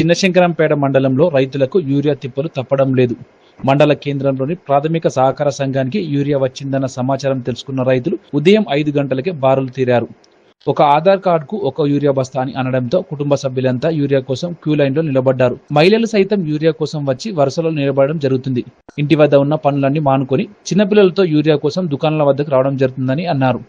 చిన్నశంకరంపేట మండలంలో రైతులకు యూరియా తిప్పలు తప్పడం లేదు. మండల కేంద్రంలోని ప్రాథమిక సహకార సంఘానికి యూరియా వచ్చిందన్న సమాచారం తెలుసుకున్న రైతులు ఉదయం 5 గంటలకే బారులు తీరారు. ఒక ఆధార్ కార్డుకు ఒక యూరియా బస్తా అని అనడంతో కుటుంబ సభ్యులంతా యూరియా కోసం క్యూ లైన్లో నిలబడ్డారు. మహిళలు సైతం యూరియా కోసం వచ్చి వరుసలో నిలబడడం జరుగుతుంది. ఇంటి వద్ద ఉన్న పనులన్నీ మానుకొని చిన్నపిల్లలతో యూరియా కోసం దుకాణాల వద్దకు రావడం జరుగుతుందని అన్నారు.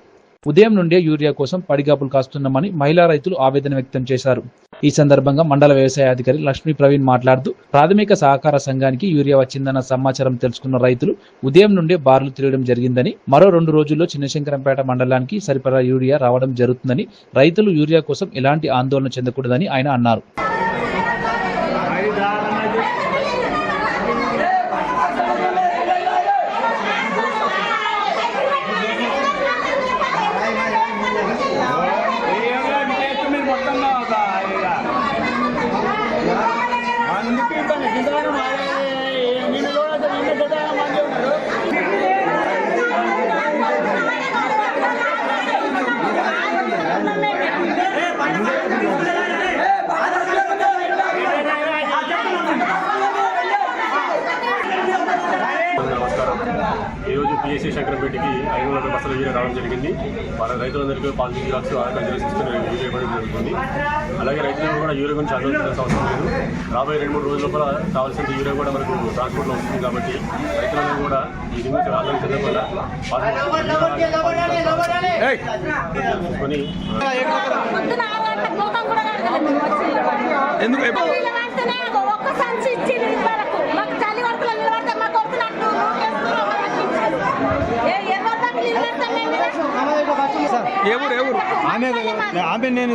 ఉదయం నుండే యూరియా కోసం పడిగాపులు కాస్తున్నామని మహిళా రైతులు ఆవేదన వ్యక్తం చేశారు. ఈ సందర్భంగా మండల వ్యవసాయ అధికారి లక్ష్మీ ప్రవీణ్ మాట్లాడుతూ ప్రాథమిక సహకార సంఘానికి యూరియా వచ్చిందన్న సమాచారం తెలుసుకున్న రైతులు ఉదయం నుండే బారులు తిరగడం జరిగిందని, మరో 2 రోజుల్లో చిన్నశంకరంపేట మండలానికి సరిపడా యూరియా రావడం జరుగుతుందని, రైతులు యూరియా కోసం ఎలాంటి ఆందోళన చెందకూడదని ఆయన అన్నారు. ఈరోజు పిఎస్సి శంకరంపేటకి 500 బస్సులు యూరియా రావడం జరిగింది. వాళ్ళ రైతులందరికీ పాలసీ జిరాక్స్ ఆధార్ యూరియా ఇవ్వడం జరుగుతుంది. అలాగే రైతులకు కూడా యూరియా గురించి ఆలోచించాల్సిన అవసరం లేదు. రాబోయే 2-3 రోజుల లోపల కావాల్సిన యూరియా కూడా మనకు ట్రాన్స్పోర్ట్లో వస్తుంది. కాబట్టి రైతులను కూడా ఈ గురించి ఆలోచించకుండా ఆమె నేను